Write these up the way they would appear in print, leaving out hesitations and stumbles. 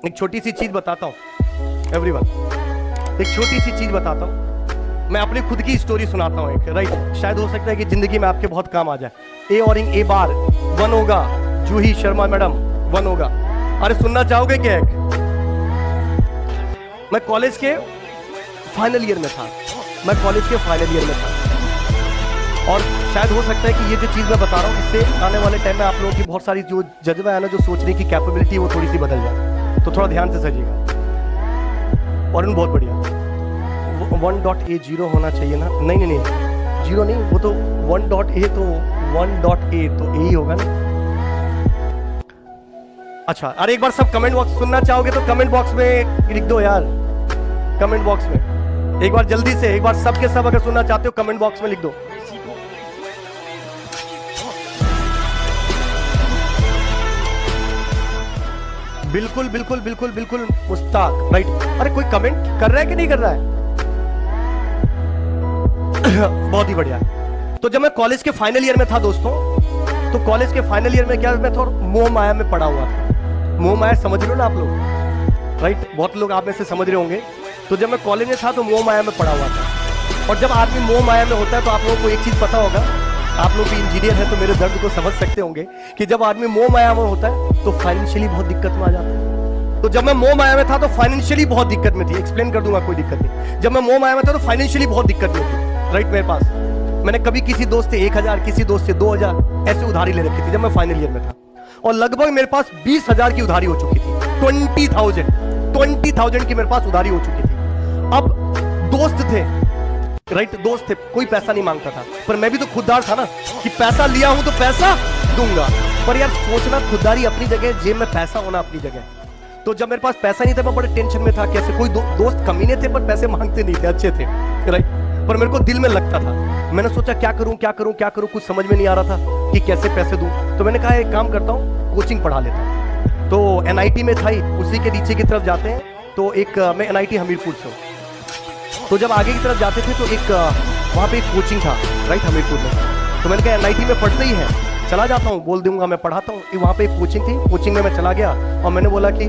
एक छोटी सी चीज बताता हूँ एवरीवन, एक छोटी सी चीज बताता हूँ। मैं अपनी खुद की स्टोरी सुनाता हूँ एक, राइट। शायद हो सकता है कि जिंदगी में आपके बहुत काम आ जाए। ए और ए बार वन होगा, जूही शर्मा मैडम वन होगा। अरे सुनना चाहोगे क्या? एक मैं कॉलेज के फाइनल ईयर में था, और शायद हो सकता है कि ये जो चीज मैं बता रहा हूँ इससे आने वाले टाइम में आप लोगों की बहुत सारी जो जज्बा है ना, जो सोचने की कैपेबिलिटी वो थोड़ी सी बदल जाए। तो थोड़ा ध्यान से सजिएगा। और बहुत बढ़िया 1.a 0 होना चाहिए ना? नहीं, जीरो नहीं, वो तो 1.a तो 1.a तो a ही होगा ना। अच्छा, अरे एक बार सब कमेंट बॉक्स सुनना चाहोगे तो कमेंट बॉक्स में लिख दो यार, कमेंट बॉक्स में एक बार जल्दी से, एक बार सब के सब अगर सुनना चाहते हो कमेंट बॉक्स में लिख दो। बिल्कुल बिल्कुल बिल्कुल बिल्कुल मुस्ताक, राइट। अरे कोई कमेंट कर रहा है कि नहीं कर रहा है? बहुत ही बढ़िया। तो जब मैं कॉलेज के फाइनल ईयर में था दोस्तों, तो कॉलेज के फाइनल ईयर में क्या, मैं थोड़ा मोह माया में पड़ा हुआ था। मोह माया समझ लो ना आप लोग, राइट। बहुत लोग आप में से समझ रहे होंगे। तो जब मैं कॉलेज में था तो मोह माया में पड़ा हुआ था। और जब आदमी मोह माया में होता है तो आप लोगों को एक चीज पता होगा, आप लोग भी इंजीनियर हैं तो मेरे दर्द को समझ सकते होंगे कि जब आदमी मोह माया में होता है तो फाइनेंशियली बहुत दिक्कत में आ जाता है। तो जब मैं मोह माया में था तो फाइनेंशियली बहुत दिक्कत में थी। एक्सप्लेन कर दूंगा, कोई दिक्कत नहीं। जब मैं मोह माया में था तो फाइनेंशियली बहुत दिक्कत में थी, राइट। मेरे पास, मैंने कभी किसी दोस्त से 1000, किसी दोस्त से 2000 ऐसे उधारी ले रखी थी जब मैं फाइनल ईयर में था। और लगभग मेरे पास 20,000 की उधारी हो चुकी थी। 20,000 की मेरे पास उधारी हो चुकी थी। अब दोस्त थे, राइट, दोस्त थे, कोई पैसा नहीं मांगता था, पर मैं भी तो खुददार था ना कि पैसा लिया हूं तो पैसा दूंगा। पर यार सोचना, खुददारी अपनी जगह, जेब में पैसा होना अपनी जगह। तो जब मेरे पास पैसा नहीं था मैं बड़े टेंशन में था। कैसे, कोई दोस्त कमीने थे पर पैसे मांगते नहीं थे, अच्छे थे, राइट। पर मेरे को दिल में लगता था। मैंने सोचा क्या करूं, कुछ समझ में नहीं आ रहा था कि कैसे पैसे दूं। तो मैंने कहा एक काम करता हूं, कोचिंग पढ़ा लेता हूं। तो NIT में था ही, उसी के नीचे की तरफ जाते हैं। तो एक मैं NIT हमीरपुर से हूँ। तो जब आगे की तरफ जाते थे तो एक वहाँ पे एक कोचिंग था, राइट, हमीरपुर में। तो मैंने कहा NIT में पढ़ते ही है, चला जाता हूँ, बोल दूंगा मैं पढ़ाता हूँ। वहाँ पे एक कोचिंग थी, कोचिंग में मैं चला गया और मैंने बोला कि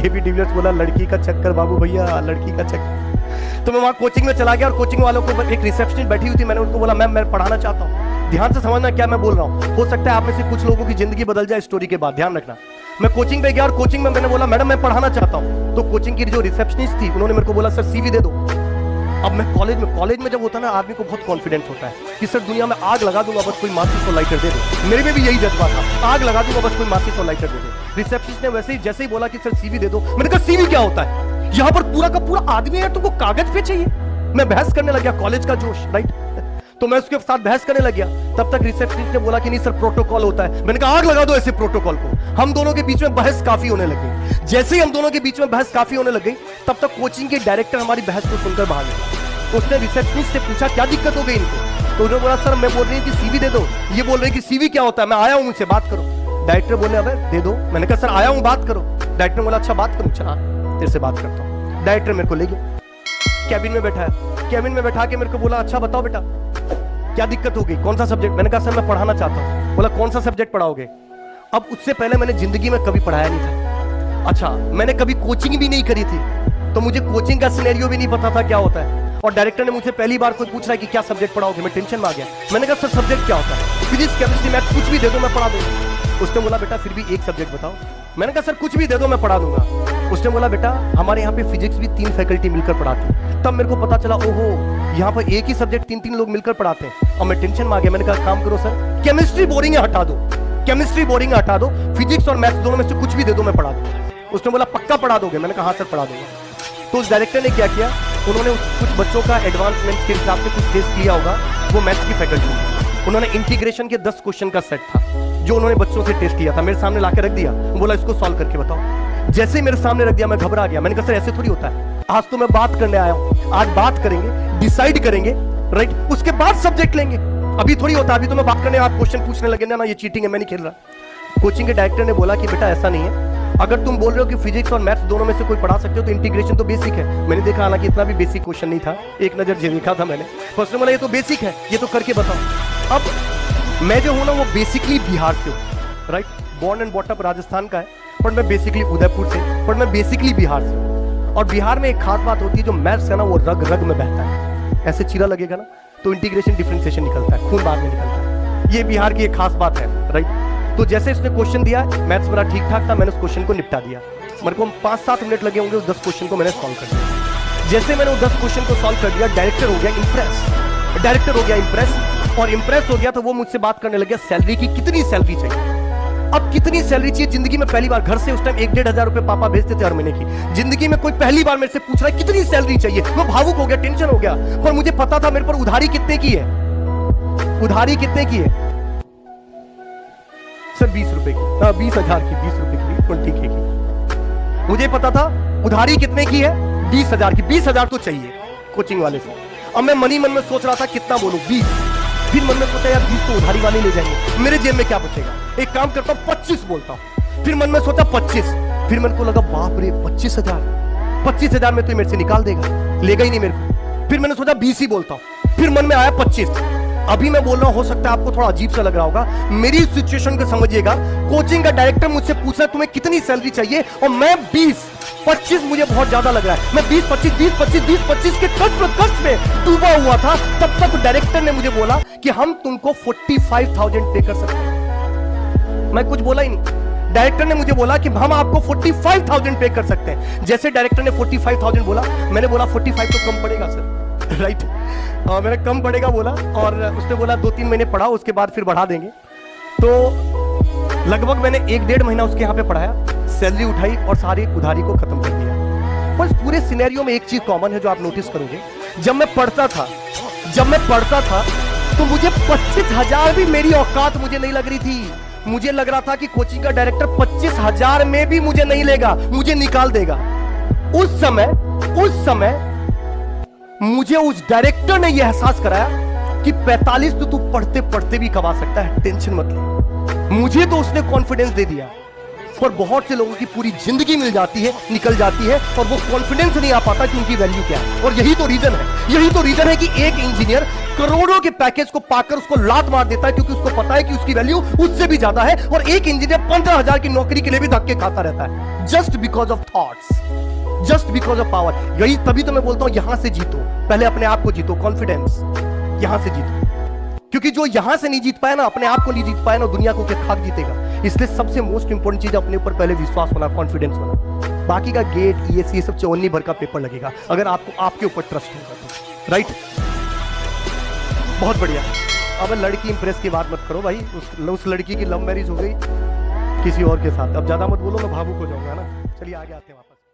ये भी डिविलियर्स बोला, लड़की का चक्कर बाबू भैया, लड़की का चक्कर। तो मैं वहाँ कोचिंग में चला गया और कोचिंग वालों को, एक रिसेप्शनिस्ट बैठी हुई थी, मैंने उनको बोला मैम मैं पढ़ाना चाहता हूँ। ध्यान से समझना क्या मैं बोल रहा हूँ, हो सकता है आप में से कुछ लोगों की जिंदगी बदल जाए स्टोरी के बाद, ध्यान रखना। मैं कोचिंग पे गया और कोचिंग में मैंने बोला मैडम मैं पढ़ाना चाहता हूँ। तो कोचिंग की जो रिसेप्शनिस्ट थी उन्होंने मेरे को बोला सर CV दे दो। अब मैं कॉलेज में जब होता है ना, आदमी को बहुत कॉन्फिडेंस होता है कि सर दुनिया में आग लगा दूंगा बस कोई माचिस और लाइटर दे दे। मेरे में भी यही जज्बा था, आग लगा दूंगा बस कोई माचिस और लाइटर दे दे। रिसेप्शनिस्ट ने वैसे ही जैसे ही बोला कि सर CV दे दो, मैंने कहा CV क्या होता है? यहाँ पर पूरा का पूरा आदमी है, तुमको कागज पे चाहिए? मैं बहस करने लग गया, कॉलेज का जोश, राइट। तो मैं उसके साथ बहस करने लग गया। तब तक रिसेप्शनिस्ट ने बोला कि नहीं सर प्रोटोकॉल होता है। मैंने कहा आग लगा दो ऐसे प्रोटोकॉल को। हम दोनों के बीच में बहस काफी होने लग गई। जैसे ही हम दोनों के बीच में बहस काफी होने लग गई, तब तक कोचिंग के डायरेक्टर हमारी बहस को सुनकर बाहर निकला। उसने रिसेप्शनिस्ट से पूछा क्या दिक्कत हो गई इनको? तो उन्होंने बोला सर मैं बोल रही हूँ कि CV दे दो। ये बोल रहे कि CV क्या होता है, मैं आया हूँ मुझसे बात करो। डायरेक्टर बोले अबे दे दो। मैंने कहा सर आया हूँ बात करो। डायरेक्टर बोला अच्छा बात करूँ, चला तेरे से बात करता हूँ। डायरेक्टर मेरे को ले गया, कैबिन में बैठाया। कैबिन में बैठा के मेरे को बोला अच्छा बताओ बेटा क्या दिक्कत हो गई, कौन सा सब्जेक्ट? मैंने कहा सर मैं पढ़ाना चाहता हूँ। बोला कौन सा सब्जेक्ट पढ़ाओगे? अब उससे पहले मैंने जिंदगी में कभी पढ़ाया नहीं था। अच्छा, मैंने कभी कोचिंग भी नहीं करी थी, तो मुझे कोचिंग का सिनेरियो भी नहीं पता था क्या होता है। और डायरेक्टर ने मुझसे पहली बार कोई पूछ रहा है कि क्या सब्जेक्ट पढ़ाओगे। मैं टेंशन में आ गया। मैंने कहा सर सब्जेक्ट क्या होता है? फिजिक्स, केमिस्ट्री, मैथ्स, कुछ भी दे दो मैं पढ़ा दूंगा। उसने बोला बेटा फिर भी एक सब्जेक्ट बताओ। मैंने कहा सर कुछ भी दे दो मैं पढ़ा दूंगा। उसने बोला बेटा हमारे यहाँ पे फिजिक्स भी 3 फैकल्टी मिलकर पढ़ाती। तब मेरे को पता चला ओहो यहाँ पर एक ही सब्जेक्ट 3 लोग मिलकर पढ़ाते हैं। और मैं टेंशन में आ गया। मैंने कहा काम करो सर, केमिस्ट्री बोरिंग है हटा दो, केमिस्ट्री बोरिंग है हटा दो, फिजिक्स और मैथ्स दोनों में से कुछ भी दे दो मैं पढ़ा दूंगा। उसने बोला पक्का पढ़ा दोगे? मैंने कहा हाँ सर पढ़ा दूंगा। तो उस डायरेक्टर ने क्या किया, उन्होंने कुछ बच्चों का एडवांसमेंट के हिसाब से कुछ टेस्ट किया होगा, वो मैथ्स की फैकल्टी थी। उन्होंने इंटीग्रेशन के 10 क्वेश्चन का सेट था जो उन्होंने बच्चों से टेस्ट किया था, मेरे सामने लाके रख दिया। बोला इसको सॉल्व करके बताओ। जैसे ही मेरे सामने रख दिया मैं घबरा गया। मैंने कहा सर ऐसे थोड़ी होता है, आज तो मैं बात करने आया हूं, आज बात करेंगे, डिसाइड करेंगे, राइट, उसके बाद सब्जेक्ट लेंगे। अभी थोड़ी होता है, अभी तो मैं बात करने, आप क्वेश्चन पूछने लगे ना, ये चीटिंग है, मैं नहीं खेल रहा। कोचिंग के डायरेक्टर ने बोला कि बेटा ऐसा नहीं है, अगर तुम बोल रहे हो कि फिजिक्स और मैथ्स दोनों में से कोई पढ़ा सकते हो तो इंटीग्रेशन तो बेसिक है। मैंने देखा हालांकि इतना भी बेसिक क्वेश्चन नहीं था, एक नजर जे देखा था मैंने। फर्स्ट बोला ये तो बेसिक है, ये तो करके बताओ। अब मैं जो हूं ना वो बेसिकली बिहार से हूं, right, born and brought up Rajasthan का है, पर मैं बेसिकली उदयपुर से, पर मैं बेसिकली बिहार से। और बिहार में एक खास बात होती है, जो मैथ्स है ना वो रग रग में बहता है। ऐसे चीरा लगेगा ना तो इंटीग्रेशन डिफरेंशिएशन निकलता है, खून बाद में निकलता है। ये बिहार की एक खास बात है, राइट। तो जैसे इसने क्वेश्चन दिया, मैथ्स मेरा ठीक ठाक था, मैंने उस क्वेश्चन को निपटा दिया। मेरे को 5-7 मिनट लगे होंगे उस 10 क्वेश्चन को मैंने सॉल्व कर दिया। जैसे मैंने वो 10 क्वेश्चन को सॉल्व कर दिया, डायरेक्टर हो गया इंप्रेस, डायरेक्टर हो गया इंप्रेस। और इंप्रेस हो गया तो वो मुझसे बात करने लगे सैलरी की, कितनी सैलरी चाहिए। अब कितनी सैलरी चाहिए, जिंदगी में पहली बार, घर से उस टाइम 1-1.5 हजार रुपए पापा भेजते थे हर महीने की। जिंदगी में कोई पहली बार मेरे से पूछ रहा है कितनी सैलरी चाहिए, मैं भावुक हो गया, टेंशन हो गया। पर मुझे पता था मेरे पर उधारी कितने की है, उधारी कितने की है सर, 20 रुपए की, 20,000 की, 20 रुपए की, 20K की। मुझे पता था उधारी कितने की है, 20,000 की। 20,000 तो चाहिए कोचिंग वाले से। अब मैं मन ही मन में सोच रहा था कितना बोलूं, 20। फिर मन में सोचा यार 20 तो उधारी वाले ले जाएंगे, मेरे जेब में क्या बचेगा, एक काम करता हूं 25 बोलता हूं। फिर मन में सोचा 25। फिर मेरे को लगा बाप रे 25,000, 25,000 में तो मेरे से निकाल देगा, लेगा ही नहीं मेरे को। फिर मैंने सोचा 20 ही बोलता हूं। फिर मन में आया 25। अभी मैं बोल रहा हूं, हो सकता है आपको थोड़ा अजीब सा लग रहा होगा, मेरी सिचुएशन को समझिएगा। कोचिंग का डायरेक्टर मुझसे पूछ रहा है तुम्हें कितनी सैलरी चाहिए, और मैं 20, 25 मुझे बहुत ज्यादा लग रहा है। मैं 20, 25, 20, 25, 20, 25 के कष्ट में डूबा हुआ था। तब तक डायरेक्टर ने मुझे बोला कि हम तुमको 45,000 पे कर सकते हैं। मैं कुछ बोला ही नहीं, डायरेक्टर ने मुझे बोला कि हम आपको 45,000 पे कर सकते हैं। जैसे डायरेक्टर ने 45,000 बोला, मैंने बोला 45 तो कम पड़ेगा सर, राइट। मैंने कम पड़ेगा बोला, और उसने बोला 2-3 महीने पढ़ा, उसके बाद फिर बढ़ा देंगे। तो लगभग मैंने 1-1.5 महीना उसके यहाँ पे पढ़ाया, सैलरी उठाई और सारी उधारी को खत्म कर दिया। बस पूरे सिनेरियो में एक चीज कॉमन है जो आप नोटिस करोगे, जब मैं पढ़ता था तो मुझे 25,000 भी मेरी औकात मुझे नहीं लग रही थी। मुझे लग रहा था कि कोचिंग का डायरेक्टर 25,000 में भी मुझे नहीं लेगा, मुझे निकाल देगा। उस समय मुझे उस डायरेक्टर ने यह एहसास कराया कि 45 तो तू पढ़ते पढ़ते भी कमा सकता है, टेंशन मत ले। मुझे तो उसने कॉन्फिडेंस दे दिया, पर बहुत से लोगों की पूरी जिंदगी मिल जाती है, निकल जाती है, और वो कॉन्फिडेंस नहीं आ पाता कि उनकी वैल्यू क्या है। और यही तो रीजन है कि एक इंजीनियर करोड़ों के पैकेज को पाकर उसको लात मार देता है, क्योंकि उसको पता है कि उसकी वैल्यू उससे भी ज्यादा है। और एक इंजीनियर 15,000 की नौकरी के लिए भी धक्के खाता रहता है, just because of thoughts, just because of power. यही तभी तो मैं बोलता हूं यहां से जीतो, पहले अपने आप को जीतो, कॉन्फिडेंस, यहां से जीतो। क्योंकि जो यहां से नहीं जीत पाया ना, अपने आप को नहीं जीत पाया ना, दुनिया को क्या खाक जीतेगा। इसलिए सबसे मोस्ट इंपोर्टेंट चीज अपने ऊपर पहले विश्वास होना, कॉन्फिडेंस होना। बाकी का गेट ये सब चौनी भर का पेपर लगेगा अगर आपको आपके ऊपर ट्रस्ट होगा तो, राइट। बहुत बढ़िया। अब लड़की इंप्रेस की बात मत करो भाई, उस लड़की की लव मैरिज हो गई किसी और के साथ। अब ज्यादा मत बोलो, मैं भावुक हो जाऊंगा ना। चलिए आगे आते हैं वापस।